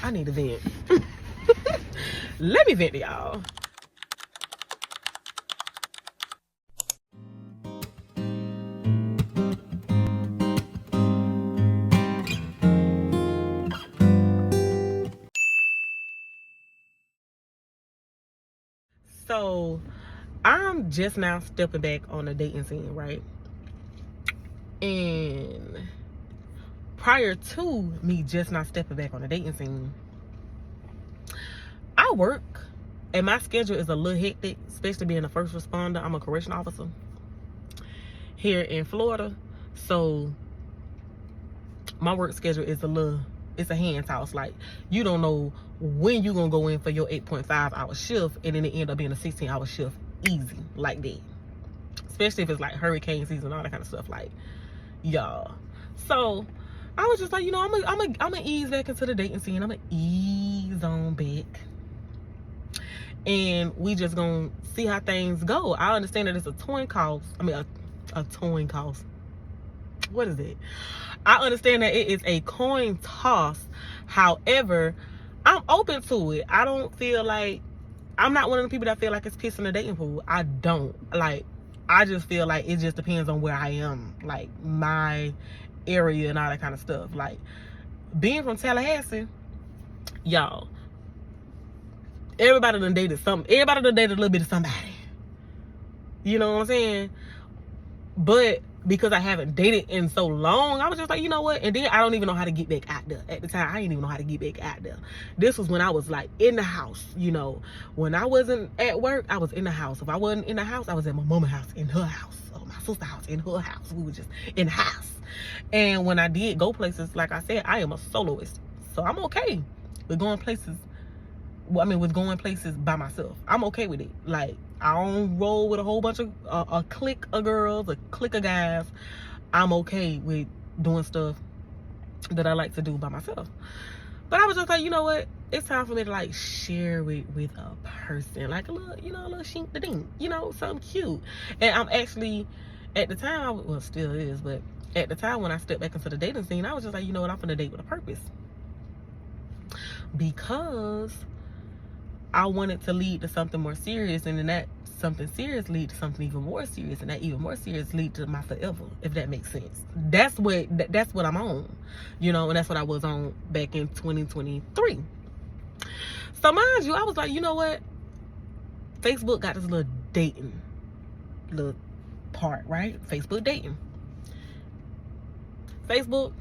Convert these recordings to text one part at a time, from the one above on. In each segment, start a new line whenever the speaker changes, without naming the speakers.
I need to vent. Let me vent to y'all. So I'm just now stepping back on the dating scene, right? And prior to me just not stepping back on the dating scene, I work and my schedule is a little hectic, especially being a first responder. I'm a correctional officer here in Florida. So my work schedule is it's a hand toss. Like, you don't know when you're gonna go in for your 8.5 hour shift and then it end up being a 16-hour shift easy like that. Especially if it's like hurricane season, all that kind of stuff, like, y'all. So I was just like, you know, I'm gonna ease back into the dating scene. I'm gonna ease on back. And we just gonna see how things go. I understand that it's a towing cost. I mean, a towing cost. What is it? I understand that it is a coin toss. However, I'm open to it. I don't feel like, I'm not one of the people that feel like it's piss in the dating pool. I don't. Like, I just feel like it just depends on where I am. Like, my area and all that kind of stuff. Like, being from Tallahassee, y'all, everybody done dated something. Everybody done dated a little bit of somebody. You know what I'm saying? But because I haven't dated in so long, I was just like, you know what? And then I don't even know how to get back out there. At the time, I didn't even know how to get back out there. This was when I was like in the house, you know. When I wasn't at work, I was in the house. If I wasn't in the house, I was at my mama's house, in her house, or my sister's house, in her house. We were just in the house. And when I did go places, like I said, I am a soloist. So I'm okay with going places. Well, I mean, with going places by myself. I'm okay with it. Like, I don't roll with a whole bunch of, a clique of girls, a clique of guys. I'm okay with doing stuff that I like to do by myself. But I was just like, you know what? It's time for me to, like, share with a person. Like a little, you know, a little shink da ding. You know, something cute. And I'm actually, at the time, well, still is, but at the time when I stepped back into the dating scene, I was just like, you know what? I'm finna date with a purpose. Because I wanted to lead to something more serious, and then that something serious lead to something even more serious, and that even more serious lead to my forever, if that makes sense. That's what I'm on, you know, and that's what I was on back in 2023. So mind you, I was like, you know what? Facebook got this little dating little part, right? Facebook dating. Facebook,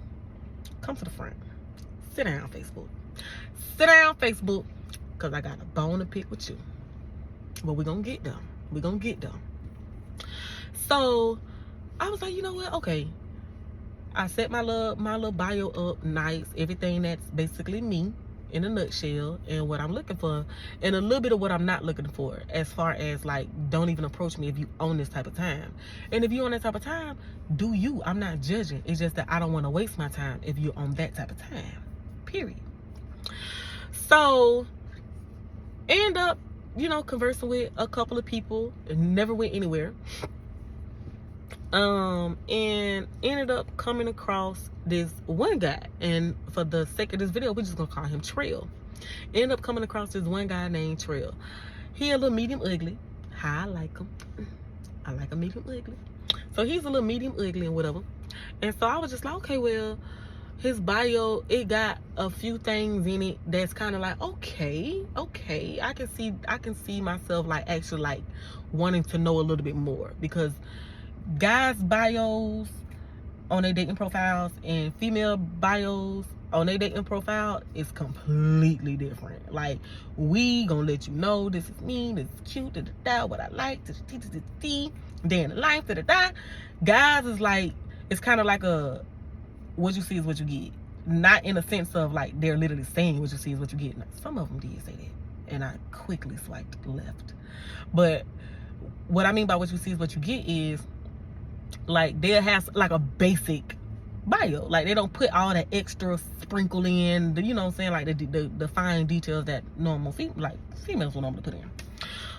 come to the front. Sit down, Facebook. Sit down, Facebook. Because I got a bone to pick with you. But we're going to get them. We're going to get them. So, I was like, you know what? Okay. I set my little bio up nice. Everything that's basically me in a nutshell. And what I'm looking for. And a little bit of what I'm not looking for. As far as, like, don't even approach me if you own this type of time. And if you own that type of time, do you. I'm not judging. It's just that I don't want to waste my time if you're on that type of time. Period. So, end up, you know, conversing with a couple of people and never went anywhere. And ended up coming across this one guy. And for the sake of this video, we're just gonna call him Trail. Ended up coming across this one guy named Trail. He a little medium ugly. How I like him. I like a medium ugly. So he's a little medium ugly and whatever. And so I was just like, okay, well, his bio, it got a few things in it that's kind of like, okay, I can see myself like actually like wanting to know a little bit more, because guys' bios on their dating profiles and female bios on their dating profile is completely different. Like, we gonna let you know this is me, this is cute, da da da, what I like, da da da da da, day in the life, da da da. Guys is like, it's kind of like a, what you see is what you get. Not in a sense of like they're literally saying what you see is what you get. Now, some of them did say that, and I quickly swiped left. But what I mean by what you see is what you get is like they'll have like a basic bio. Like, they don't put all that extra sprinkle in, you know what I'm saying, like the fine details that normal females will normally put in.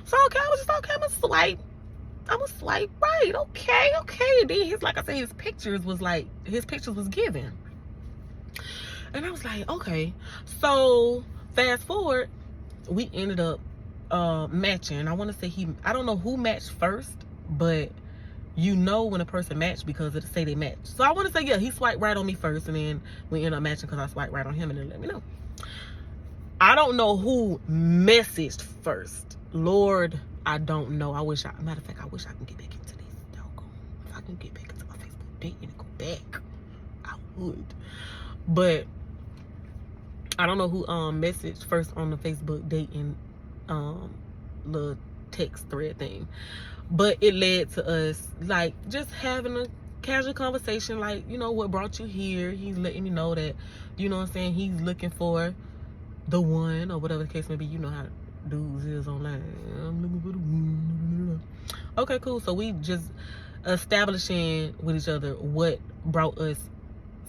So okay, I was just okay, I'm gonna swipe right. Okay. And then like I said, his pictures was given. And I was like, okay. So fast forward, we ended up matching. I want to say I don't know who matched first, but you know when a person matched because it'll say they matched. So I want to say, yeah, he swiped right on me first, and then we ended up matching because I swiped right on him, and then let me know. I don't know who messaged first. Lord, I don't know. Matter of fact, I wish I can get back into this. Doggone. If I can get back into my Facebook dating and go back, I would. But I don't know who messaged first on the Facebook dating the text thread thing. But it led to us like just having a casual conversation, like, you know, what brought you here. He's letting me know that, you know what I'm saying, he's looking for the one, or whatever the case may be. You know how dudes is online. I'm looking for the one. Okay, cool. So we just establishing with each other what brought us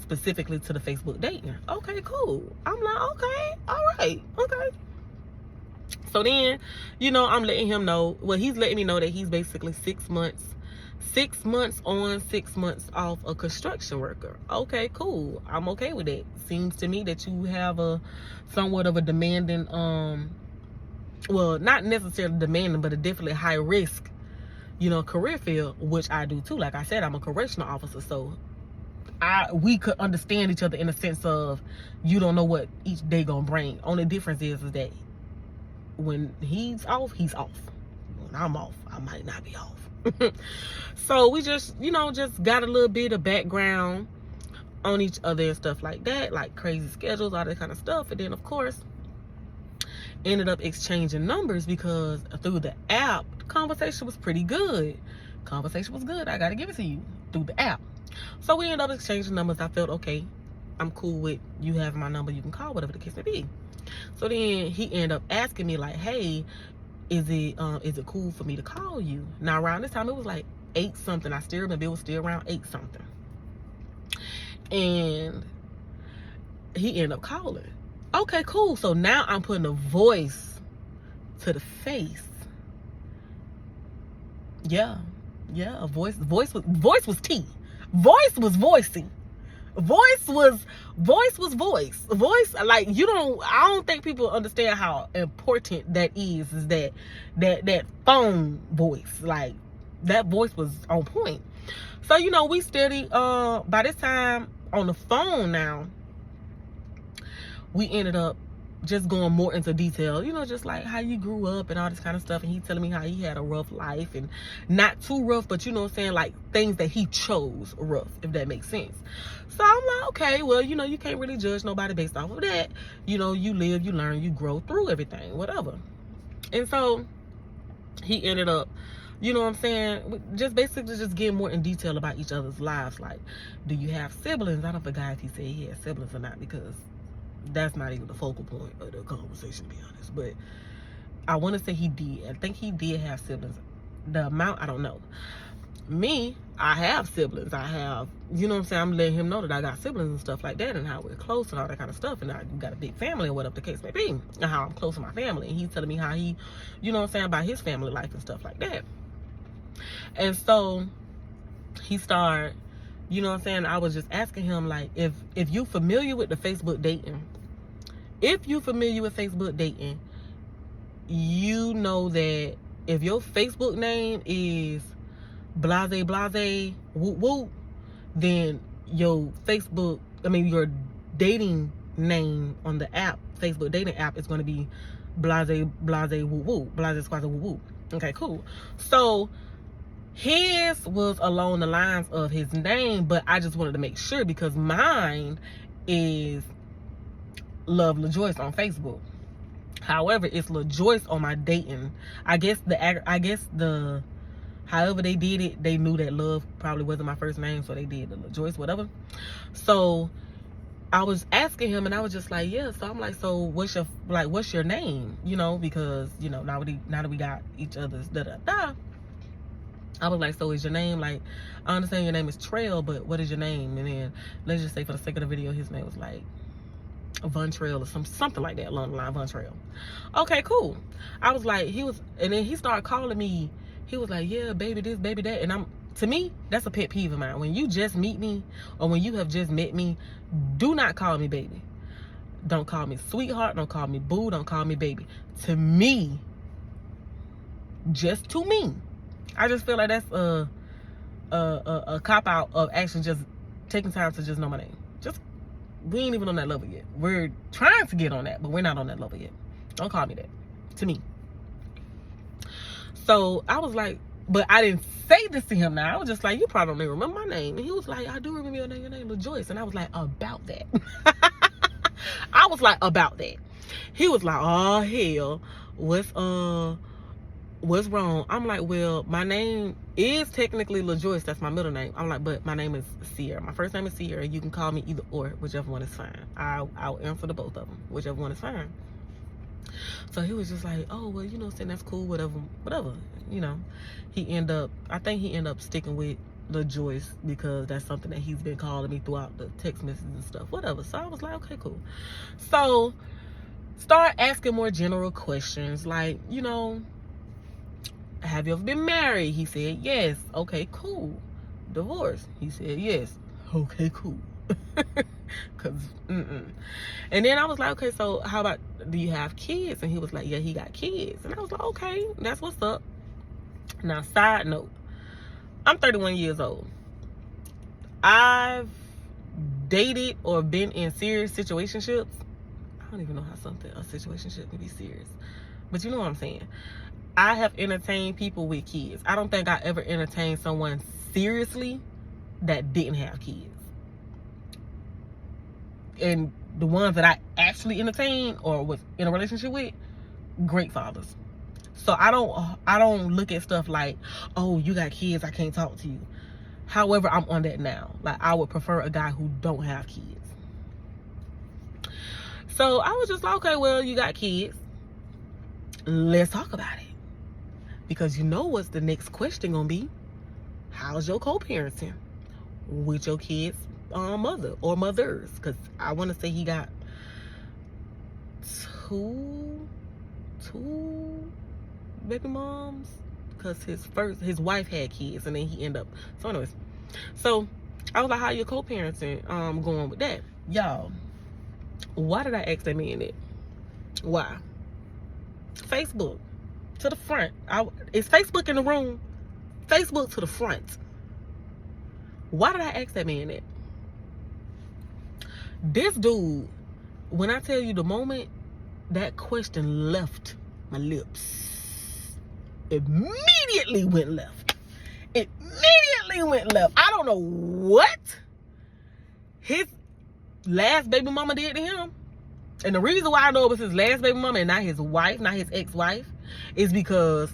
specifically to the Facebook dating. Okay, cool. I'm like, okay, all right, okay. So then, you know, I'm letting him know, well, he's letting me know that he's basically 6 months on, 6 months off, a construction worker. Okay, cool. I'm okay with that. Seems to me that you have a somewhat of a demanding, well, not necessarily demanding, but a definitely high risk, you know, career field, which I do too. Like I said, I'm a correctional officer, so we could understand each other in the sense of you don't know what each day gonna bring. Only difference is that when he's off, he's off. When I'm off, I might not be off. So we just, you know, just got a little bit of background on each other and stuff like that, like crazy schedules, all that kind of stuff. And then, of course, ended up exchanging numbers because through the app, the conversation was pretty good. Conversation was good. I got to give it to you through the app. So we ended up exchanging numbers. I felt, okay, I'm cool with you having my number. You can call, whatever the case may be. So then he ended up asking me like, hey, is it cool for me to call you? Now around this time it was like 8 something. I still remember it was still around 8 something. And he ended up calling. Okay, cool. So now I'm putting a voice to the face. Yeah, a voice. Voice was T. Voice was voicing. Voice was voice. Voice, like, I don't think people understand how important that is that phone voice. Like, that voice was on point. So, you know, we steady, by this time on the phone now, we ended up just going more into detail, you know, just like how you grew up and all this kind of stuff. And he telling me how he had a rough life, and not too rough, but you know what I'm saying, like things that he chose rough, if that makes sense. So I'm like, okay, well, you know, you can't really judge nobody based off of that. You know, you live, you learn, you grow through everything, whatever. And so he ended up, you know what I'm saying, just basically just getting more in detail about each other's lives. Like, do you have siblings? I don't forget if he said he had siblings or not, because that's not even the focal point of the conversation, to be honest. But I want to say he did. I think he did have siblings. The amount, I don't know. Me, I have siblings. I have, you know what I'm saying, I'm letting him know that I got siblings and stuff like that, and how we're close and all that kind of stuff, and I got a big family, or whatever the case may be, and how I'm close to my family. And he's telling me how he, you know what I'm saying, about his family life and stuff like that. And so he started, you know what I'm saying, I was just asking him, like, if you familiar with the Facebook dating, if you familiar with Facebook dating, you know that if your Facebook name is blase blase whoop whoop, then your your dating name on the app, Facebook dating app, is going to be blase blase whoop whoop, blase squaze whoop whoop. Okay, cool. So his was along the lines of his name, but I just wanted to make sure, because mine is Love LaJoyce on Facebook. However, it's LaJoyce on my dating. I guess the however they did it, they knew that Love probably wasn't my first name, so they did the LaJoyce, whatever. So I was asking him, and I was just like, yeah. So I'm like, so what's your name? You know, because, you know, now that we got each other's da-da-da, I was like, so is your name, like, I understand your name is Trail, but what is your name? And then let's just say, for the sake of the video, his name was like Von Trail or something like that, along the line, Von Trail. Okay, cool. I was like, and then he started calling me. He was like, yeah, baby this, baby that. And to me, that's a pet peeve of mine. When you just meet me, or when you have just met me, do not call me baby. Don't call me sweetheart. Don't call me boo. Don't call me baby. To me, just to me, I just feel like that's a cop out of actually just taking time to just know my name. Just, we ain't even on that level yet. We're trying to get on that, but we're not on that level yet. Don't call me that. To me. So I was like, but I didn't say this to him now. I was just like, you probably don't even remember my name. And he was like, I do remember your name, LaJoyce. And I was like, about that. I was like, about that. He was like, oh hell, what's wrong? I'm like, well, my name is technically LaJoyce. That's my middle name. I'm like, but my name is Sierra. My first name is Sierra. You can call me either or, whichever one is fine. I'll answer to both of them, whichever one is fine. So he was just like, oh, well, you know, saying that's cool, whatever, you know. I think he ended up sticking with LaJoyce because that's something that he's been calling me throughout the text messages and stuff, whatever. So I was like, okay, cool. So start asking more general questions like, you know, have you ever been married? He said, yes. Okay, cool. Divorced? He said, yes. Okay, cool. And then I was like, okay, so how about, do you have kids? And he was like, yeah, he got kids. And I was like, okay, that's what's up. Now, side note, I'm 31 years old. I've dated or been in serious situationships. I don't even know how a situationship can be serious, but you know what I'm saying. I have entertained people with kids. I don't think I ever entertained someone seriously that didn't have kids. And the ones that I actually entertained or was in a relationship with, great fathers. So I don't look at stuff like, oh, you got kids, I can't talk to you. However, I'm on that now. Like, I would prefer a guy who don't have kids. So I was just like, okay, well, you got kids. Let's talk about it. Because you know what's the next question gonna be? How's your co-parenting with your kids' mother or mothers? Because I want to say he got two baby moms, because his wife had kids and then he ended up. So anyways, so I was like, how your co-parenting going with that? Y'all, why did I ask that man that? Why? Facebook to the front. Is Facebook in the room? Facebook to the front. Why did I ask that man that? This dude, when I tell you, the moment that question left my lips, immediately went left. Immediately went left. I don't know what his last baby mama did to him. And the reason why I know it was his last baby mama and not his wife, not his ex-wife, is because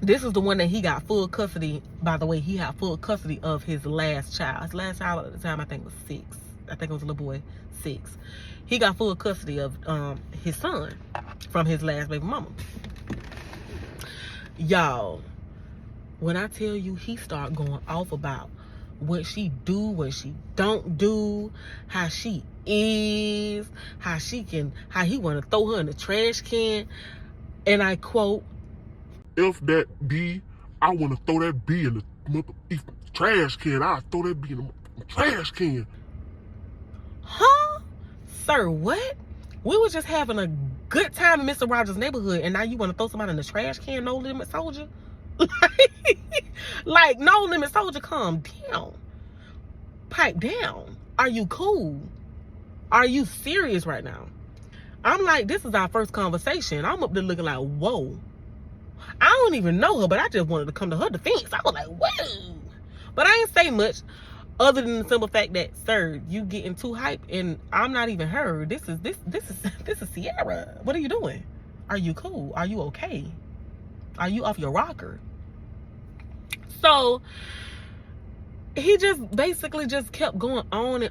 this is the one that he got full custody. By the way, he had full custody of his last child. His last child at the time, I think, was 6. I think it was a little boy, 6. He got full custody of his son from his last baby mama. Y'all, when I tell you, he started going off about what she do, what she don't do, how she is, how he want to throw her in the trash can. And I quote,
if that B, I want to throw that B in the trash can. I'll throw that B in the trash can.
Huh? Sir, what? We were just having a good time in Mr. Rogers' neighborhood, and now you want to throw somebody in the trash can? No Limit Soldier? Like, No Limit Soldier, calm down. Pipe down. Are you cool? Are you serious right now? I'm like, this is our first conversation. I'm up there looking like, whoa. I don't even know her, but I just wanted to come to her defense. I was like, whoa. But I ain't say much other than the simple fact that, sir, you getting too hype, and I'm not even her. This is Sierra. What are you doing? Are you cool? Are you okay? Are you off your rocker? So he just basically just kept going on,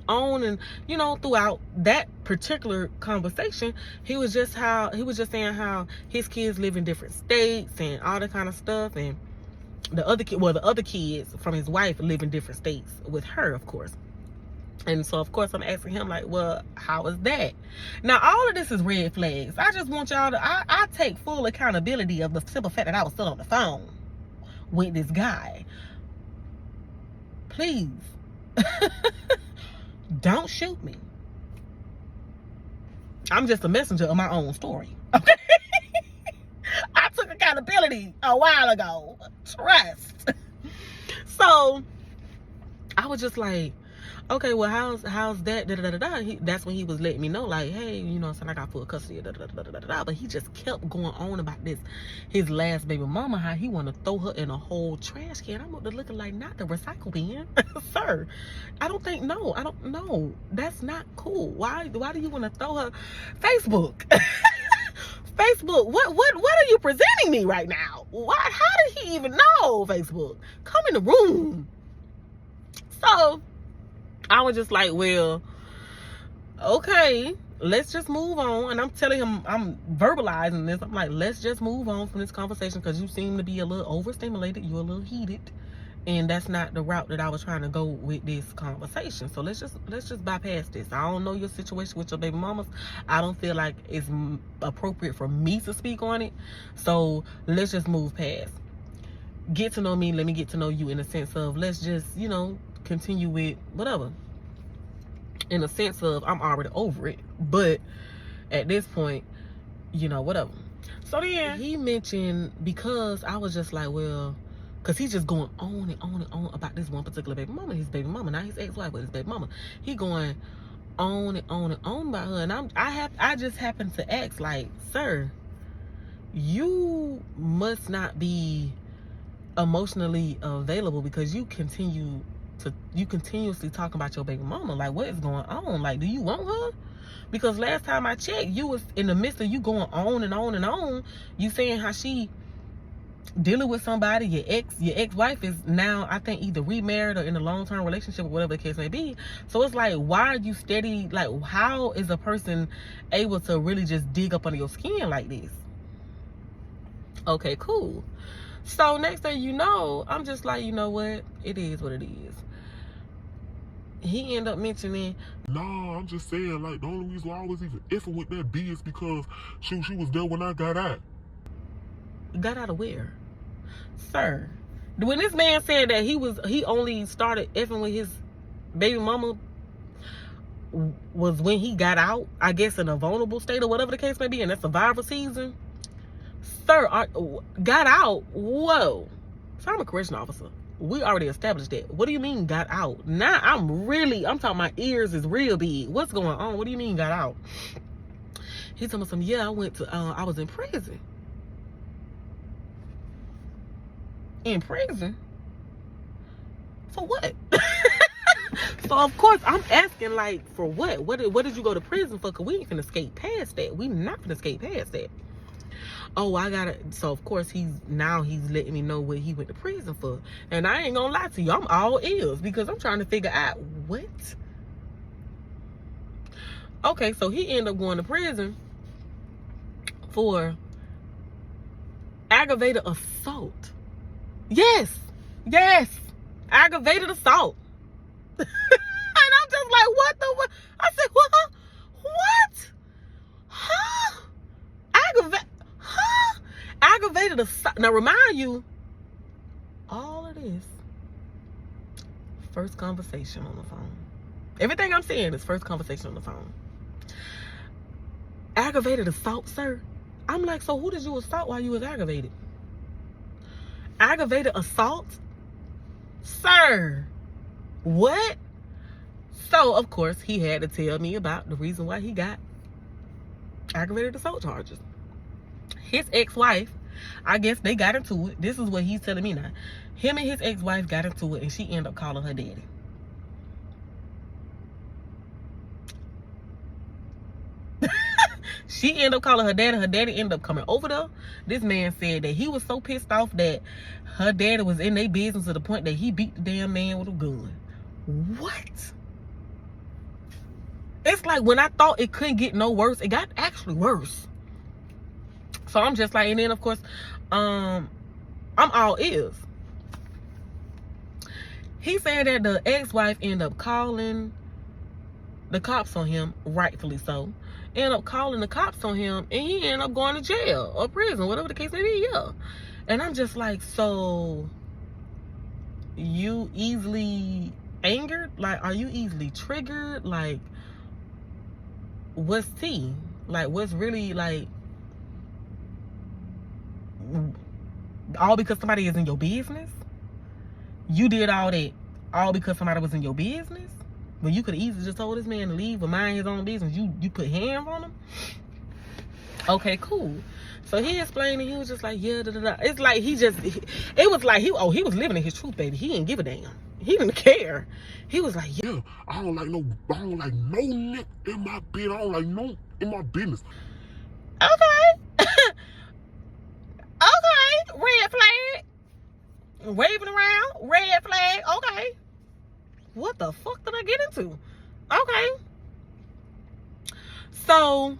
and you know, throughout that particular conversation, he was just saying how his kids live in different states and all that kind of stuff, and the other kids from his wife live in different states with her, of course. And so, of course, I'm asking him, like, well, how is that? Now, all of this is red flags. I just want y'all to, I take full accountability of the simple fact that I was still on the phone with this guy. Please, don't shoot me. I'm just a messenger of my own story. Okay? I took accountability a while ago. Trust. So I was just like, okay, well, how's that? That's when he was letting me know, like, hey, you know what I'm saying, I got full custody. But he just kept going on about this. His last baby mama, how he want to throw her in a whole trash can. I'm looking like, not the recycle bin, sir. I don't know. That's not cool. Why do you want to throw her? Facebook. Facebook, what are you presenting me right now? How did he even know? Facebook, come in the room. So I was just like, well, okay, let's just move on. And I'm telling him, I'm verbalizing this. I'm like, let's just move on from this conversation because you seem to be a little overstimulated. You're a little heated. And that's not the route that I was trying to go with this conversation. So let's just bypass this. I don't know your situation with your baby mamas. I don't feel like it's appropriate for me to speak on it. So let's just move past. Get to know me. Let me get to know you in a sense of let's just, you know, continue with whatever. In a sense of I'm already over it. But at this point, you know, whatever. So then he mentioned, because I was just like, well, because he's just going on and on and on about this one particular baby mama, his baby mama, not his ex-wife, but his baby mama. He going on and on and on about her. And I just happened to ask, like, sir, you must not be emotionally available because you continuously talk about your baby mama. Like, what is going on? Like, do you want her? Because last time I checked, you was in the midst of you going on and on and on. You saying how she dealing with somebody, your ex-wife is now, I think, either remarried or in a long-term relationship or whatever the case may be. So it's like, why are you steady? Like, how is a person able to really just dig up under your skin like this? Okay, cool. So next thing you know, I'm just like, you know what? It is what it is. He ended up mentioning,
Nah, I'm just saying, like, the only reason why I was even effing with that B is because she was there when I got out.
Got out of where? Sir, when this man said that he only started effing with his baby mama was when he got out, I guess in a vulnerable state or whatever the case may be, in that survival season. Sir, got out? Whoa. So I'm a correction officer. We already established that. What do you mean got out? Now I'm talking my ears is real big. What's going on? What do you mean got out? He told me some, yeah, I was in prison. In prison? For what? So of course I'm asking, like, for what? What did you go to prison for? Cause we ain't finna skate past that. We not finna skate past that. Oh, so of course he's letting me know what he went to prison for. And I ain't gonna lie to you, I'm all ears because I'm trying to figure out what. Okay, so he ended up going to prison for aggravated assault. Yes, aggravated assault. And I'm just like, what? I said, what? Huh? Aggravated assault. Now remind you, all of this, first conversation on the phone. Everything I'm saying is first conversation on the phone. Aggravated assault, sir? I'm like, so who did you assault while you was aggravated? Aggravated assault? Sir, what? So, of course, he had to tell me about the reason why he got aggravated assault charges. His ex-wife, I guess they got into it. This is what he's telling me now. Him and his ex-wife got into it, and she ended up calling her daddy. She ended up calling her daddy. Her daddy ended up coming over there. This man said that he was so pissed off that her daddy was in their business to the point that he beat the damn man with a gun. What? It's like when I thought it couldn't get no worse, it got actually worse. So I'm just like, and then of course, I'm all ears. He said that the ex-wife ended up calling the cops on him, rightfully so. Ended up calling the cops on him, and he ended up going to jail or prison, whatever the case may be, yeah. And I'm just like, so you easily angered? Like, are you easily triggered? Like, what's tea? Like, what's really, like, all because somebody is in your business? You did all that all because somebody was in your business? When you could easily just told this man to leave or mind his own business. You put hands on him? Okay, cool. So he explained and he was just like, yeah, da, da, da. It's like it was like he was living in his truth, baby. He didn't give a damn. He didn't care. He was like, yeah,
I don't like no nigga in my bed. I don't like no in my business.
okay. Okay, red flag. Waving around, red flag. Okay. What the fuck did I get into? Okay. So,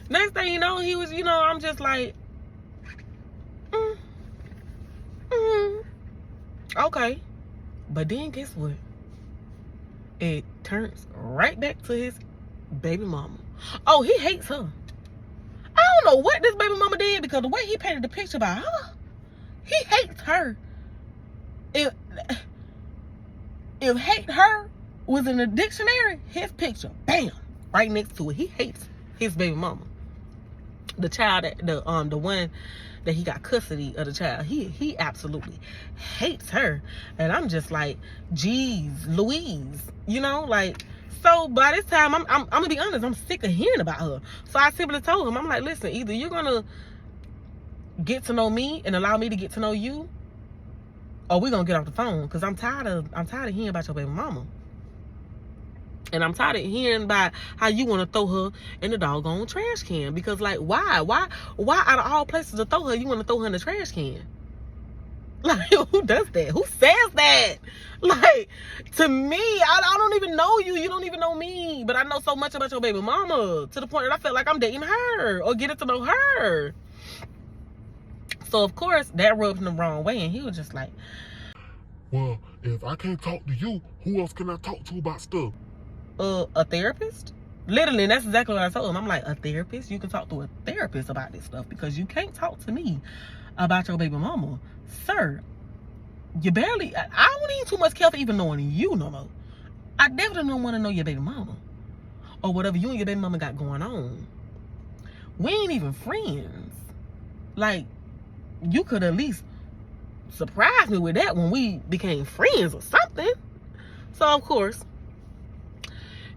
next thing you know, he was, I'm just like, okay. But then guess what? It turns right back to his baby mama. Oh, he hates her. I don't know what this baby mama did, because the way he painted the picture about her, he hates her. If hate her was in the dictionary, his picture, bam, right next to it. He hates his baby mama. The child, the one that he got custody of the child, he absolutely hates her. And I'm just like, geez, Louise, like. So by this time, I'm gonna be honest, I'm sick of hearing about her. So I simply told him, I'm like, listen, either you're gonna get to know me and allow me to get to know you, or we're gonna get off the phone, because I'm tired of hearing about your baby mama. And I'm tired of hearing about how you want to throw her in the doggone trash can. Because, like, why out of all places to throw her, you want to throw her in the trash can? Like, who does that? Who says that? Like, to me, I don't even know you. You don't even know me. But I know so much about your baby mama, to the point that I felt like I'm dating her or getting to know her. So, of course, that rubbed him the wrong way. And he was just like,
well, if I can't talk to you, who else can I talk to about stuff?
A therapist? Literally, and that's exactly what I told him. I'm like, a therapist? You can talk to a therapist about this stuff, because you can't talk to me about your baby mama. Sir, you barely, I don't need too much care for even knowing you no more. I definitely don't want to know your baby mama or whatever you and your baby mama got going on. We ain't even friends. Like, you could at least surprise me with that when we became friends or something. So, of course,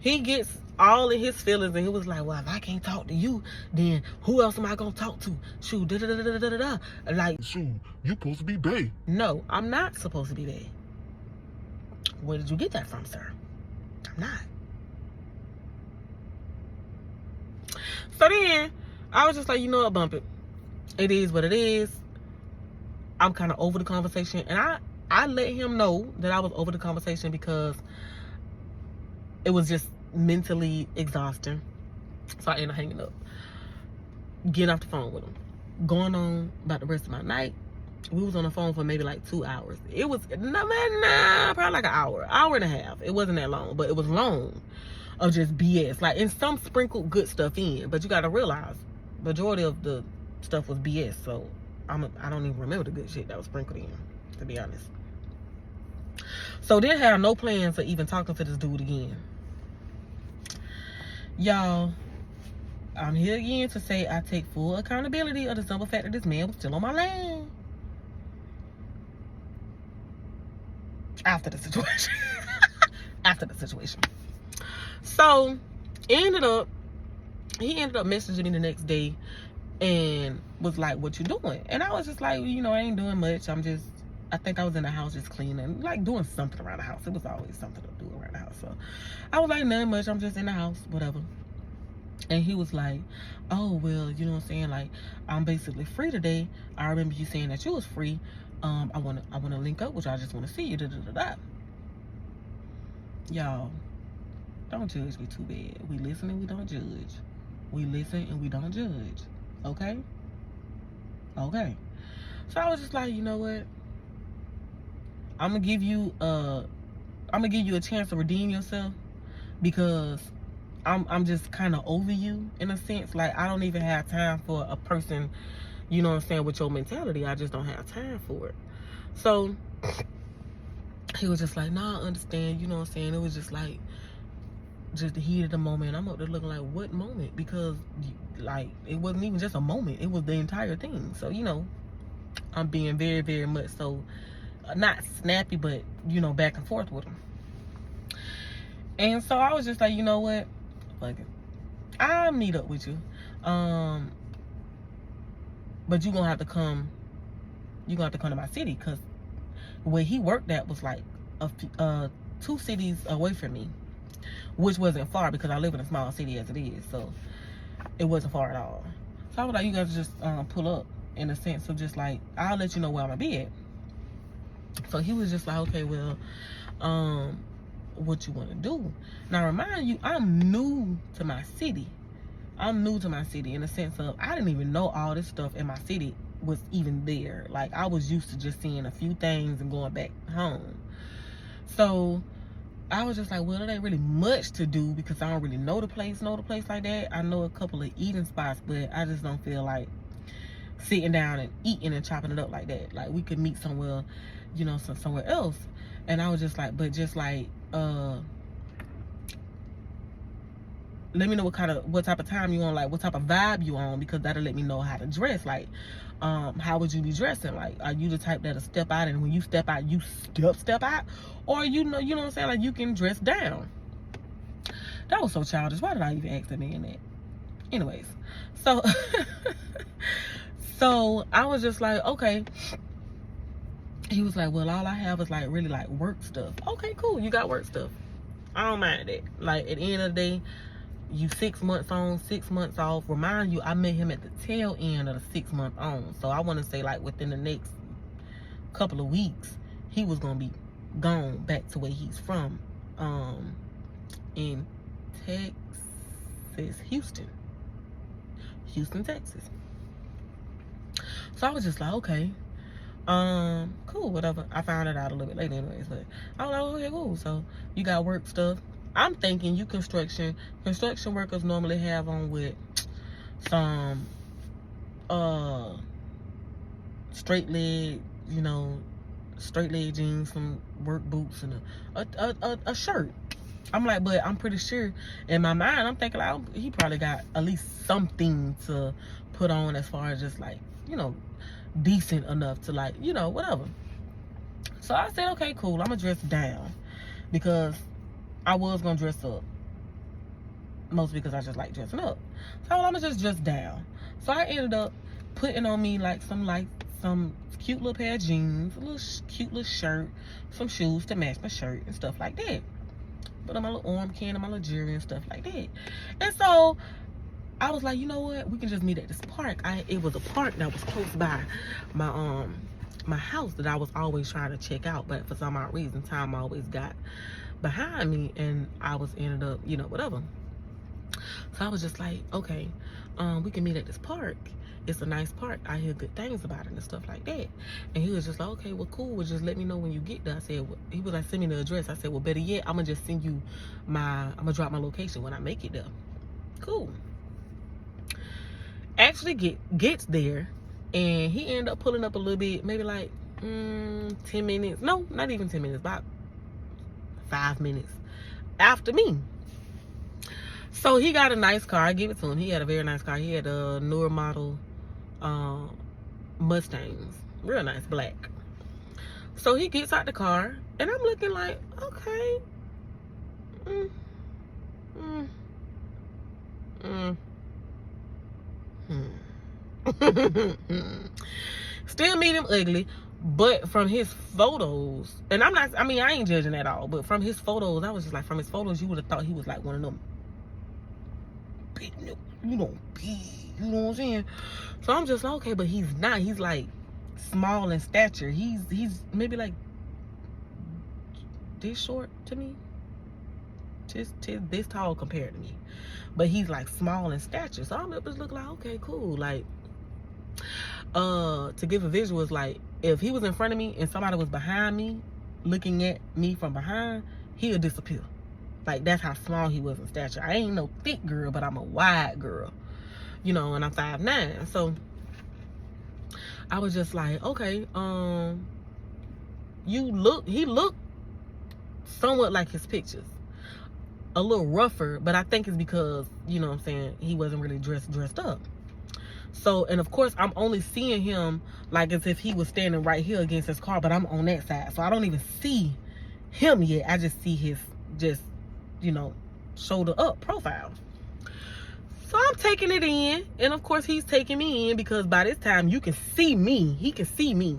he gets all in his feelings, and he was like, well, if I can't talk to you, then who else am I gonna talk to? Shoot, da da da da da da da. Like,
shoot, you supposed to be bae.
No, I'm not supposed to be bae. Where did you get that from, sir? I'm not. So then I was just like, you know what, bump it. It is what it is. I'm kind of over the conversation, and I let him know that I was over the conversation, because it was just mentally exhausting. So I ended up hanging up, getting off the phone with him, going on about the rest of my night. We was on the phone for maybe like 2 hours. It was probably like an hour and a half. It wasn't that long, but it was long of just BS. Like, and some sprinkled good stuff in, but you got to realize majority of the stuff was BS. So I don't even remember the good shit that was sprinkled in, to be honest. So didn't have no plans of even talking to this dude again. Y'all, I'm here again to say I take full accountability of the simple fact that this man was still on my lane after the situation. After the situation. So he ended up messaging me the next day and was like, what you doing? And I was just like, I ain't doing much. I think I was in the house just cleaning, like doing something around the house. It was always something to do around the house. So I was like, nothing much. I'm just in the house, whatever. And he was like, oh, well, you know what I'm saying? Like, I'm basically free today. I remember you saying that you was free. I wanna link up with you. I just want to see you. Da, da, da, da. Y'all, don't judge me too bad. We listen and we don't judge. We listen and we don't judge. Okay? Okay. So I was just like, you know what? I'm gonna give you a chance to redeem yourself, because I'm just kind of over you in a sense. Like, I don't even have time for a person, you know what I'm saying, with your mentality. I just don't have time for it. So he was just like, nah, I understand, you know what I'm saying. It was just like, just the heat of the moment. I'm up there looking like, what moment? Because like it wasn't even just a moment, it was the entire thing. So you know, I'm being very, very much so not snappy, but you know, back and forth with him. And so I was just like, you know what, fuck it, I'll meet up with you, but you gonna have to come to my city, because where he worked at was like 2 cities away from me, which wasn't far because I live in a small city as it is, so it wasn't far at all. So I was like, you guys just pull up, in a sense of just like, I'll let you know where I'm gonna be at. So he was just like, okay, well, what you want to do? Now remind you, I'm new to my city in the sense of I didn't even know all this stuff in my city was even there. Like, I was used to just seeing a few things and going back home. So I was just like, well, it ain't really much to do because I don't really know the place like that. I know a couple of eating spots, but I just don't feel like sitting down and eating and chopping it up like that. Like, we could meet somewhere, you know, somewhere else. And I was just like, but just like, let me know what type of time you on, like what type of vibe you on, because that'll let me know how to dress. Like, how would you be dressing? Like, are you the type that'll step out, and when you step out, you step out, or you know what I'm saying, like you can dress down? That was so childish. Why did I even ask that man that? Anyways, so so I was just like, okay. He was like, well, all I have is like really like work stuff. Okay, cool, you got work stuff, I don't mind that. Like, at the end of the day, you 6 months on, 6 months off. Remind you, I met him at the tail end of the 6 month on. So I want to say like within the next couple of weeks, he was gonna be gone back to where he's from, in Texas, Houston, Texas. So I was just like, okay, cool, whatever. I found it out a little bit later anyways, but I was like, okay, cool. So you got work stuff. I'm thinking you construction workers normally have on with some straight leg jeans, some work boots, and a shirt. I'm like, but I'm pretty sure in my mind, I'm thinking like, he probably got at least something to put on as far as just like, you know, decent enough to like, you know, whatever. So I said, okay, cool, I'm gonna dress down, because I was gonna dress up, mostly because I just like dressing up. So I'm gonna just dress down. So I ended up putting on me like some cute little pair of jeans, a little cute little shirt, some shoes to match my shirt and stuff like that. Put on my little arm candy, my little jewelry and stuff like that. And so I was like, you know what? We can just meet at this park. It was a park that was close by my house that I was always trying to check out, but for some odd reason, time always got behind me, and I was ended up, you know, whatever. So I was just like, okay, we can meet at this park. It's a nice park. I hear good things about it and stuff like that. And he was just like, okay, well, cool. Well, just let me know when you get there. I said, well, he was like, send me the address. I said, well, better yet, I'm gonna just send you I'm gonna drop my location when I make it there. Cool. Actually gets there, and he ended up pulling up a little bit, maybe like 10 minutes. No, not even 10 minutes, about 5 minutes after me. So he got a nice car. I give it to him. He had a very nice car. He had a newer model Mustangs, real nice, black. So he gets out the car, and I'm looking like, okay, still medium ugly, but from his photos, and I ain't judging at all, but from his photos, I was just like, from his photos, you would have thought he was like one of them big, you know, big, you know what I'm saying? So I'm just like, okay, but he's not. He's like small in stature. He's maybe like this short to me, just this tall compared to me, but he's like small in stature. So I'm just looking like, okay, cool. Like, to give a visual, is like, if he was in front of me and somebody was behind me looking at me from behind, he would disappear. Like, that's how small he was in stature. I ain't no thick girl, but I'm a wide girl, you know, and I'm 5'9". So I was just like, okay, he looked somewhat like his pictures. a little rougher, but I think it's because, you know what I'm saying, he wasn't really dressed up. So, and of course, I'm only seeing him like as if he was standing right here against his car, but I'm on that side. So I don't even see him yet. I just see his, you know, shoulder up profile. So I'm taking it in. And of course, he's taking me in because by this time, you can see me. He can see me,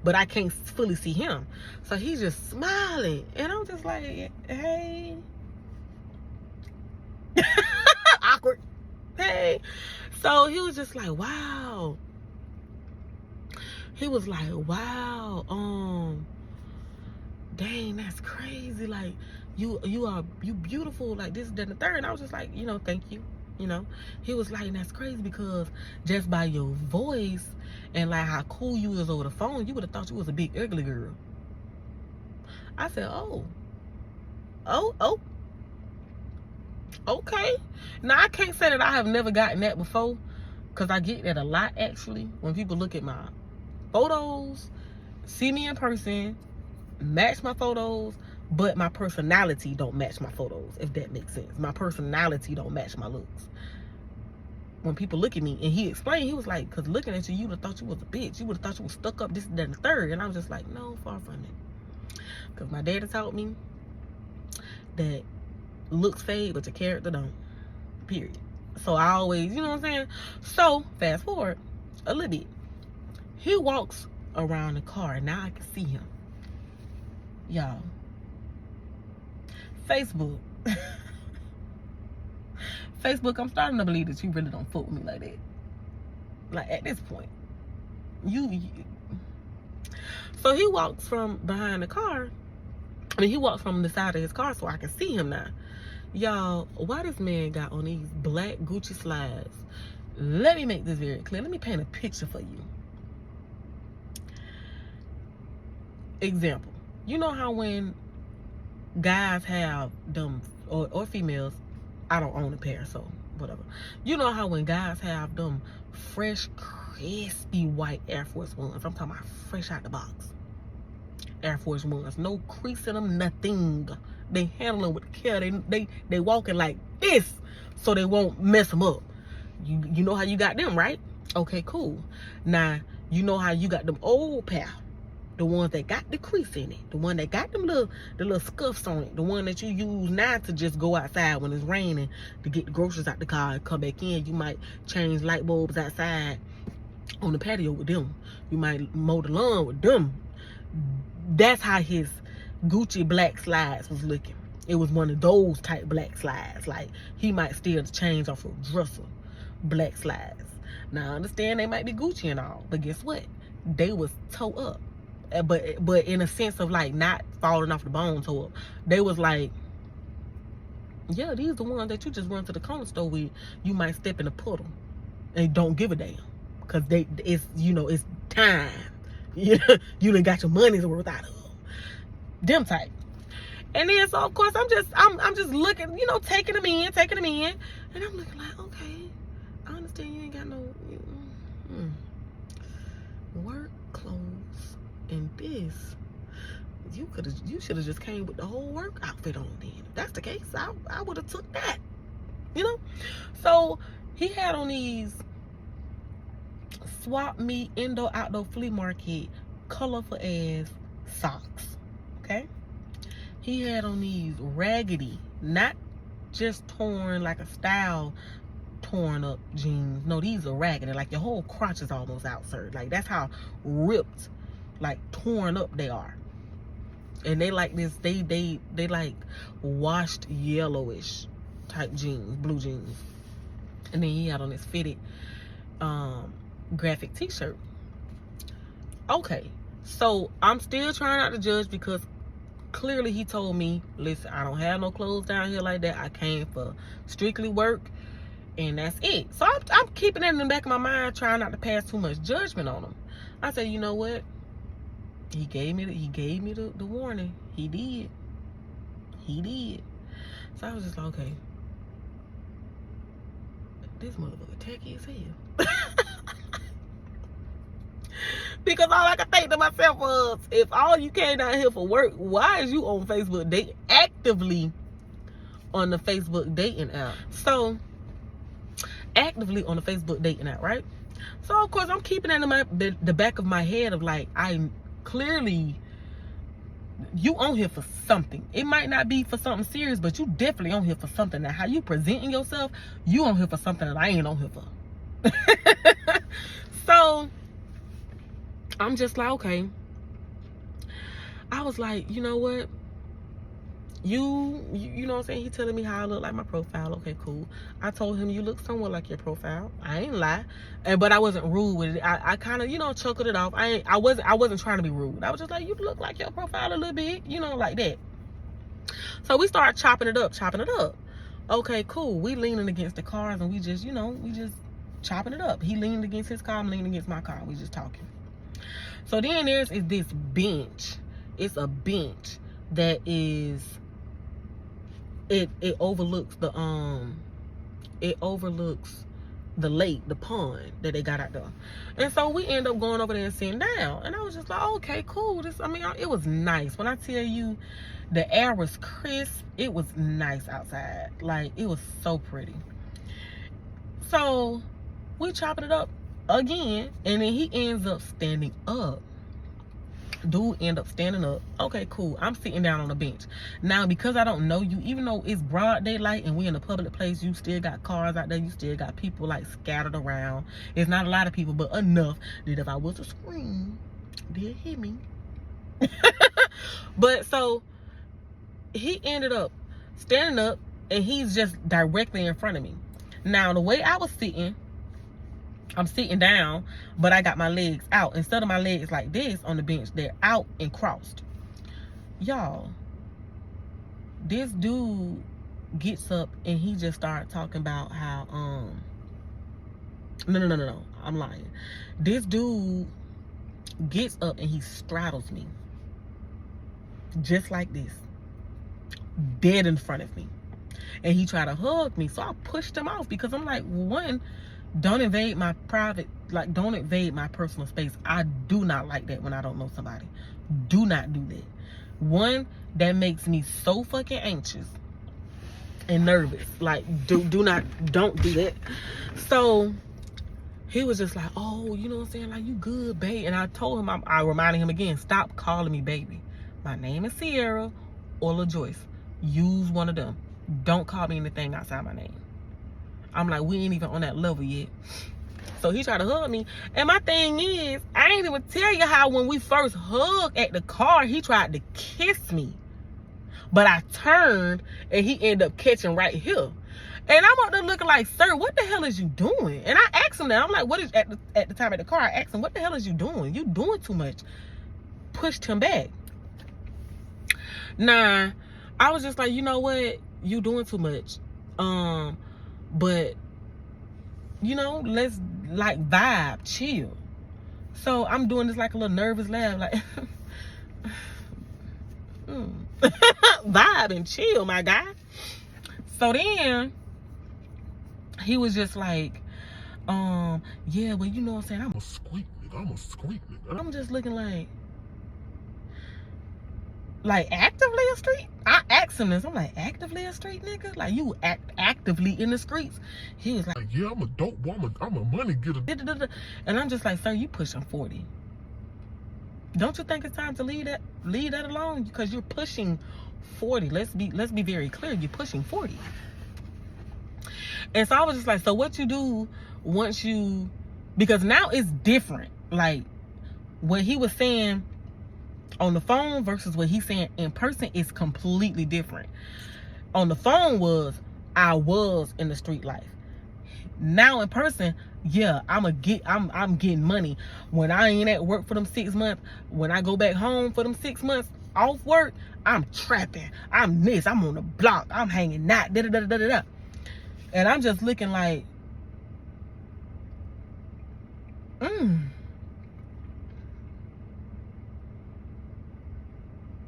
but I can't fully see him. So he's just smiling. And I'm just like, hey. Awkward. Hey. So he was just like, wow. He was like, wow, dang, that's crazy. Like, you beautiful, like this, that, and the third. And I was just like, you know, thank you. You know, he was like, that's crazy because just by your voice and like how cool you is over the phone, you would have thought you was a big ugly girl. I said, oh, okay. Now, I can't say that I have never gotten that before, because I get that a lot, actually. When people look at my photos, see me in person, match my photos, but my personality don't match my photos, if that makes sense. My personality don't match my looks. When people look at me, and he explained, he was like, because looking at you, you would have thought you was a bitch. You would have thought you was stuck up, this, that, and the third. And I was just like, no, far from it. Because my daddy taught me that looks fade, but your character don't. Period. So I always, you know what I'm saying? So fast forward a little bit. He walks around the car, and now I can see him. Y'all. Facebook. Facebook, I'm starting to believe that you really don't fuck with me like that. Like, at this point. You. So he walks from behind the car. I mean, he walks from the side of his car so I can see him now. Y'all, why this man got on these black Gucci slides? Let me make this very clear. Let me paint a picture for you. Example. You know how when guys have them, or females, I don't own a pair, so whatever. You know how when guys have them fresh, crispy white Air Force Ones. I'm talking about fresh out the box. Air Force Ones. No crease in them, nothing. They handle them with care. They walking like this so they won't mess them up. You know how you got them, right? Okay, cool. Now, you know how you got them old pair. The ones that got the crease in it. The one that got them the little scuffs on it. The one that you use now to just go outside when it's raining to get the groceries out the car and come back in. You might change light bulbs outside on the patio with them. You might mow the lawn with them. That's how his Gucci black slides was looking. It was one of those type black slides. Like, he might steal the change off of dresser black slides. Now, I understand they might be Gucci and all, but guess what? They was toe up. But in a sense of like not falling off the bone toe up. They was like, yeah, these the ones that you just run to the corner store with. You might step in a puddle and don't give a damn. Cause it's, you know, it's time. You done got your money's worth out of them. Them type. And then so of course I'm just looking, you know, taking them in. And I'm looking like, okay, I understand you ain't got no work clothes and this. You should have just came with the whole work outfit on then. If that's the case, I would have took that. You know? So he had on these swap meet indoor outdoor flea market colorful ass socks. Okay? He had on these raggedy, not just torn like a style torn up jeans. No, these are raggedy. Like your whole crotch is almost out, sir. Like that's how ripped, like torn up they are. And they like this, they like washed yellowish type jeans, blue jeans. And then he had on this fitted graphic t-shirt. Okay, so I'm still trying not to judge because clearly he told me, listen, I don't have no clothes down here like that. I came for strictly work and that's it. So I'm keeping that in the back of my mind, trying not to pass too much judgment on him. I said, you know what? He gave me the warning. He did. So I was just like, okay, this motherfucker tacky as hell. Because all I could think to myself was, if all you came down here for work, why is you on Facebook? They actively on the Facebook dating app. So, actively on the Facebook dating app, right? So, of course, I'm keeping that in the back of my head of like, I clearly, you on here for something. It might not be for something serious, but you definitely on here for something. Now, how you presenting yourself, you on here for something that I ain't on here for. So, I'm just like, okay. I was like, you know what? You know what I'm saying? He telling me how I look like my profile. Okay, cool. I told him you look somewhat like your profile. I ain't lie. But I wasn't rude with it. I kind of, chuckled it off. I wasn't trying to be rude. I was just like, you look like your profile a little bit, like that. So we started chopping it up. Okay, cool. We leaning against the cars and we just chopping it up. He leaned against his car, I'm leaning against my car. We just talking. So then there's this bench. It's a bench that is, it overlooks the lake, the pond that they got out there. And so we end up going over there and sitting down. And I was just like, okay, cool. It was nice. When I tell you the air was crisp, it was nice outside. Like, it was so pretty. So we chopping it up again, and then he ends up standing up. Dude end up standing up. Okay, cool. I'm sitting down on the bench. Now, because I don't know you, even though it's broad daylight and we in a public place, you still got cars out there. You still got people like scattered around. It's not a lot of people, but enough that if I was to scream, they'll hear me. But so he ended up standing up and he's just directly in front of me. Now, the way I was sitting, I'm sitting down, but I got my legs out. Instead of my legs like this on the bench, they're out and crossed. Y'all, this dude gets up and he just started talking about how, no, I'm lying. This dude gets up and he straddles me. Just like this. Dead in front of me. And he tried to hug me, so I pushed him off because I'm like, one, don't invade my don't invade my personal space. I do not like that when I don't know somebody. Do not do that. One, that makes me so fucking anxious and nervous. Like, don't do that. So he was just like, oh, you know what I'm saying? Like, you good, babe. And I told him, I reminded him again, stop calling me baby. My name is Sierra or LaJoyce. Use one of them. Don't call me anything outside my name. I'm like, we ain't even on that level yet. So he tried to hug me. And my thing is, I ain't even tell you how when we first hugged at the car, he tried to kiss me. But I turned and he ended up catching right here. And I'm up there looking like, sir, what the hell is you doing? And I asked him that. I'm like, what is, at the time at the car, I asked him, what the hell is you doing? You doing too much. Pushed him back. Nah, I was just like, you know what? You doing too much. But, let's like vibe, chill. So I'm doing this like a little nervous laugh, like, vibe and chill, my guy. So then he was just like, yeah, well, you know what I'm saying? I'm a squeak nigga. I'm just looking like actively a street? I asked him this. I'm like, actively a street nigga? Like, you actively in the streets? He was like, yeah, I'm a dope boy. I'm a money getter. And I'm just like, sir, you pushing 40. Don't you think it's time to leave that alone? Because you're pushing 40. Let's be very clear. You're pushing 40. And so I was just like, so what you do once you, because now it's different. Like, what he was saying on the phone versus what he's saying in person is completely different. On the phone I was in the street life. Now in person, yeah, I'm getting money. When I ain't at work for them 6 months, when I go back home for them 6 months off work, I'm trapping. I'm this, I'm on the block, I'm hanging out, da-da-da-da-da-da. And I'm just looking like,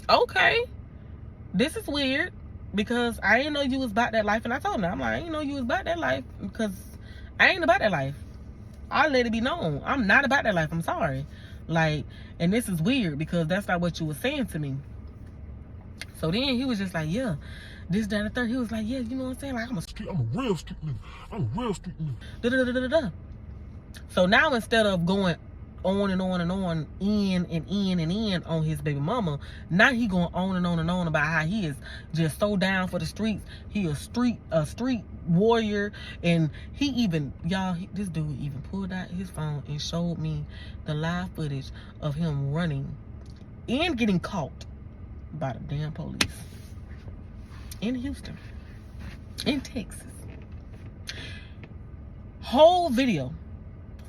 okay, this is weird because I didn't know you was about that life. And I told him, I'm like, I didn't know you was about that life because I ain't about that life. I let it be known. I'm not about that life. I'm sorry. Like, and this is weird because that's not what you were saying to me. So then he was just like, yeah, this, that, and the third. He was like, yeah, you know what I'm saying? Like,
I'm a real street nigga. I'm a real street nigga.
Da-da-da-da-da-da. So now instead of going on and on and on, in and in and in on his baby mama, now he going on and on and on about how he is just so down for the streets. He a street warrior, and he even, y'all, this dude even pulled out his phone and showed me the live footage of him running and getting caught by the damn police in Houston, in Texas. Whole video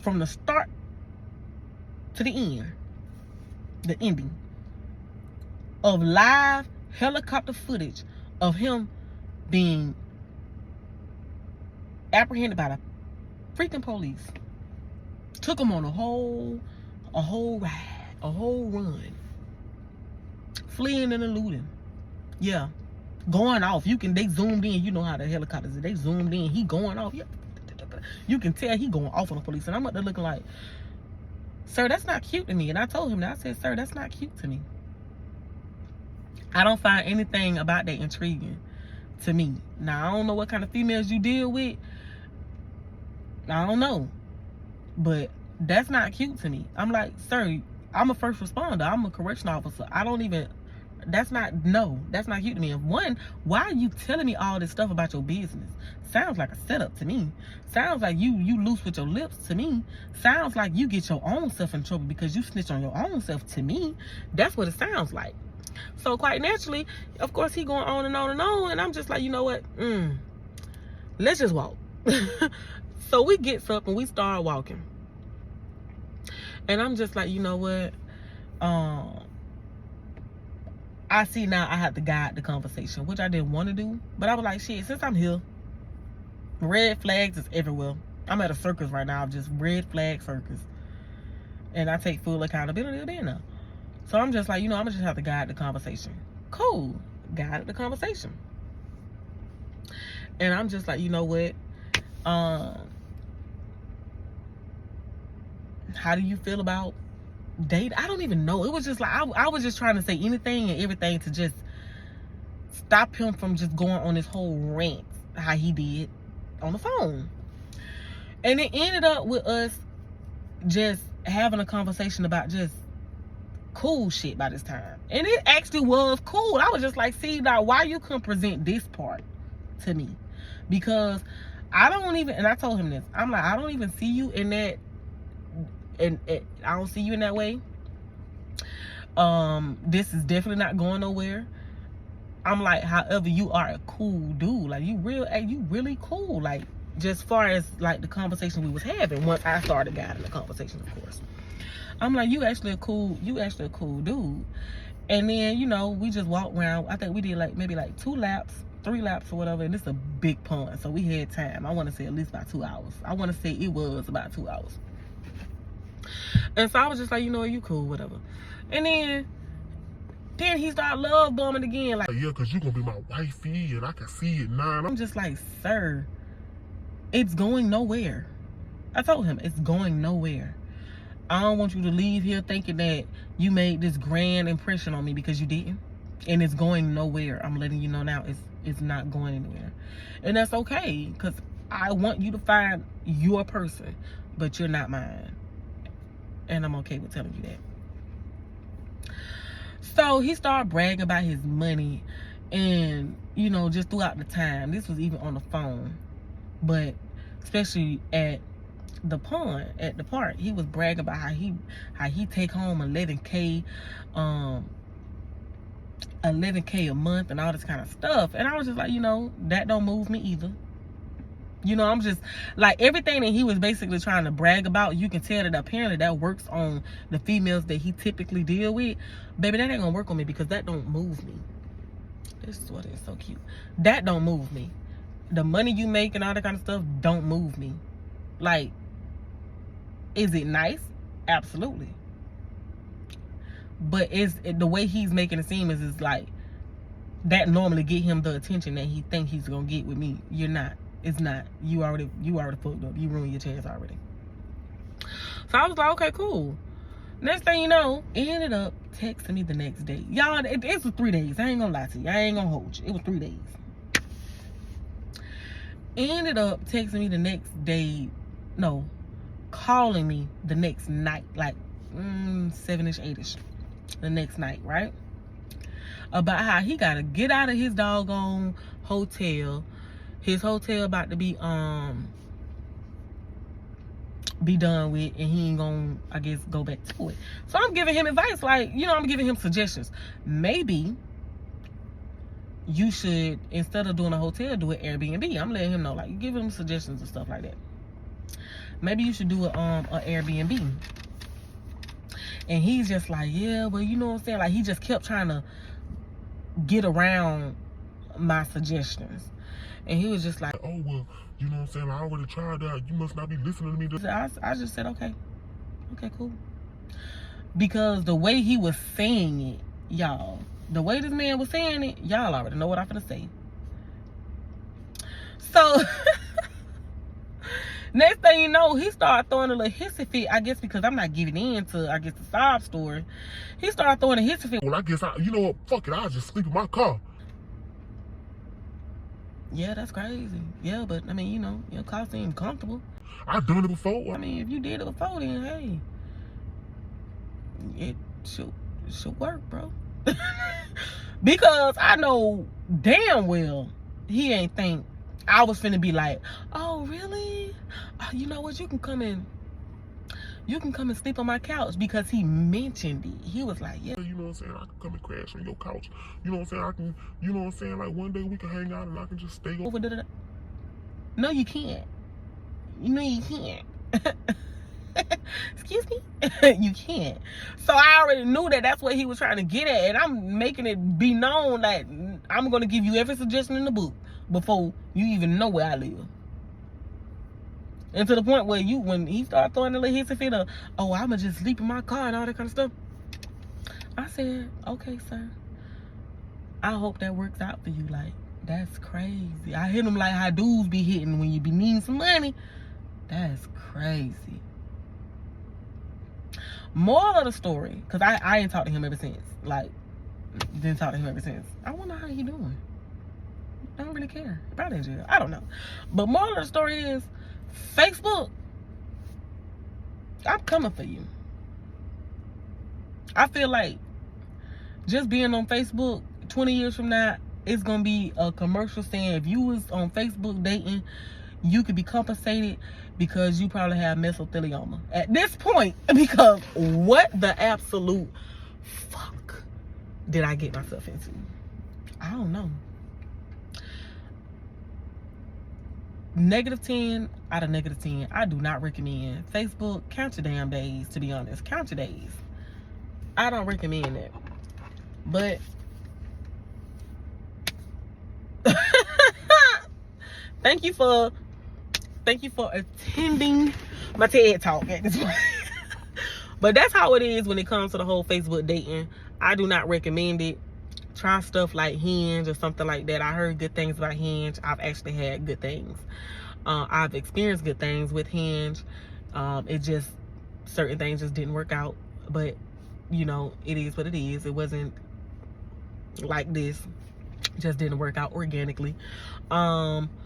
from the start to the end, the ending of live helicopter footage of him being apprehended by the freaking police. Took him on a whole ride, a whole run, fleeing and eluding. Yeah, going off. They zoomed in. You know how the helicopters, they zoomed in. He going off. Yeah, you can tell he going off on the police, and I'm up there looking like, sir, that's not cute to me. And I told him that. I said, sir, that's not cute to me. I don't find anything about that intriguing to me. Now, I don't know what kind of females you deal with. I don't know. But that's not cute to me. I'm like, sir, I'm a first responder. I'm a correctional officer. That's not cute to me. And one, why are you telling me all this stuff about your business? Sounds like a setup to me. Sounds like you loose with your lips to me. Sounds like you get your own self in trouble because you snitch on your own self to me. That's what it sounds like. So quite naturally, of course, he going on and on and on. And I'm just like, you know what? Let's just walk. So we gets up and we start walking. And I'm just like, you know what? I see now I have to guide the conversation, which I didn't want to do. But I was like, shit, since I'm here, red flags is everywhere. I'm at a circus right now, just red flag circus. And I take full accountability of being there. So I'm just like, you know, I'm going to just have to guide the conversation. Cool. Guided the conversation. And I'm just like, you know what? How do you feel about date? I don't even know. It was just like I was just trying to say anything and everything to just stop him from just going on this whole rant how he did on the phone. And it ended up with us just having a conversation about just cool shit by this time. And it actually was cool. I was just like, see, now why you couldn't present this part to me? Because I don't even, and I told him this, I'm like, I don't even see you in that, and I don't see you in that way. This is definitely not going nowhere. I'm like, however, you are a cool dude. Like, you really cool. Like, just far as like the conversation we was having once I started guiding the conversation, of course. I'm like, you actually a cool dude. And then, you know, we just walked around. I think we did like maybe like 3 laps or whatever. And it's a big pond, so we had time. I want to say at least about 2 hours. I want to say it was about 2 hours. And so I was just like, you know, you cool, whatever. And then he started love bombing again. Like,
yeah, because you're going to be my wifey and I can see it now.
I'm just like, sir, it's going nowhere. I told him, it's going nowhere. I don't want you to leave here thinking that you made this grand impression on me, because you didn't. And it's going nowhere. I'm letting you know now, it's not going anywhere. And that's okay, because I want you to find your person, but you're not mine. And I'm okay with telling you that. So he started bragging about his money, and, you know, just throughout the time. This was even on the phone, but especially at the pond, at the park, he was bragging about how he take home $11K a month and all this kind of stuff. And I was just like, you know, that don't move me either. You know, I'm just like, everything that he was basically trying to brag about, you can tell that apparently that works on the females that he typically deal with. Baby, that ain't gonna work on me, because that don't move me. This is what is so cute. That don't move me. The money you make and all that kind of stuff don't move me. Like, is it nice? Absolutely. But the way he's making it seem is like that normally get him the attention that he think he's gonna get with me. You're not. It's not. You already fucked up. You ruined your chance already. So I was like, okay, cool. Next thing you know, he ended up texting me the next day. Y'all, it was 3 days. I ain't gonna lie to you. I ain't gonna hold you. It was 3 days. ended up texting me the next day, no, calling me the next night, like 7-ish, 8-ish, the next night, right? About how he gotta get out of his doggone hotel. His hotel about to be done with, and he ain't gonna, I guess, go back to it. So I'm giving him advice, like, you know, I'm giving him suggestions. Maybe you should, instead of doing a hotel, do an Airbnb. I'm letting him know, like, give him suggestions and stuff like that. Maybe you should do a Airbnb. And he's just like, yeah, but you know what I'm saying? Like, he just kept trying to get around my suggestions. And he was just like,
oh, well, you know what I'm saying? I already tried that. You must not be listening to me.
I just said, okay, cool. Because the way he was saying it, y'all, the way this man was saying it, y'all already know what I'm finna say. So, next thing you know, he started throwing a little hissy fit, I guess because I'm not giving in to, I guess, the sob story. He started throwing a hissy fit.
Well, I guess, you know what? Fuck it. I'll just sleep in my car.
Yeah, that's crazy. Yeah, but, I mean, you know, your car seems comfortable.
I've done it before.
I mean, if you did it before, then, hey, it should work, bro. Because I know damn well he ain't think I was finna be like, oh, really? You know what? You can come and sleep on my couch, because he mentioned it. He was like, yeah.
You know what I'm saying? I can come and crash on your couch. You know what I'm saying? I can, you know what I'm saying? Like, one day we can hang out and I can just stay over.
No, you can't. You know you can't. Excuse me? You can't. So I already knew that that's what he was trying to get at. And I'm making it be known that I'm going to give you every suggestion in the book before you even know where I live. And to the point where when he started throwing the little hissy fit of, oh, I'ma just sleep in my car and all that kind of stuff, I said, okay, sir. I hope that works out for you. Like, that's crazy. I hit him like how dudes be hitting when you be needing some money. That's crazy. Moral of the story, because I ain't talked to him ever since. Like, didn't talk to him ever since. I wonder how he doing. I don't really care. Probably in jail. I don't know. But moral of the story is, Facebook, I'm coming for you. I feel like just being on Facebook 20 years from now, it's going to be a commercial saying if you was on Facebook dating, you could be compensated because you probably have mesothelioma. At this point, because what the absolute fuck did I get myself into? I don't know. -10 out of -10. I do not recommend Facebook. Count your damn days, to be honest. Count your days. I don't recommend that. But thank you for attending my TED Talk at this point. But that's how it is when it comes to the whole Facebook dating. I do not recommend it. Try stuff like Hinge or something like that. I heard good things about Hinge. I've actually had good things. I've experienced good things with Hinge. It just, certain things just didn't work out. But, you know, it is what it is. It wasn't like this. It just didn't work out organically. Don't.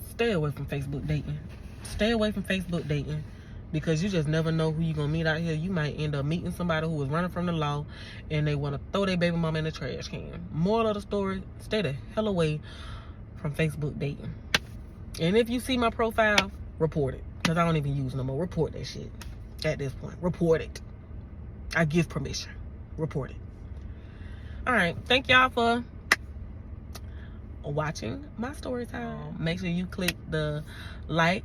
Stay away from Facebook dating. Stay away from Facebook dating. Because you just never know who you're going to meet out here. You might end up meeting somebody who was running from the law and they want to throw their baby mama in the trash can. Moral of the story, stay the hell away from Facebook dating. And if you see my profile, report it. Because I don't even use no more. Report that shit at this point. Report it. I give permission. Report it. Alright. Thank y'all for watching my story time. Make sure you click the like,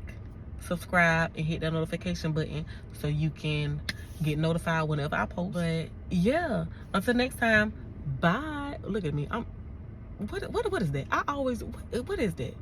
subscribe, and hit that notification button so you can get notified whenever I post. But yeah, until next time, bye. Look at me. What is that? What is that?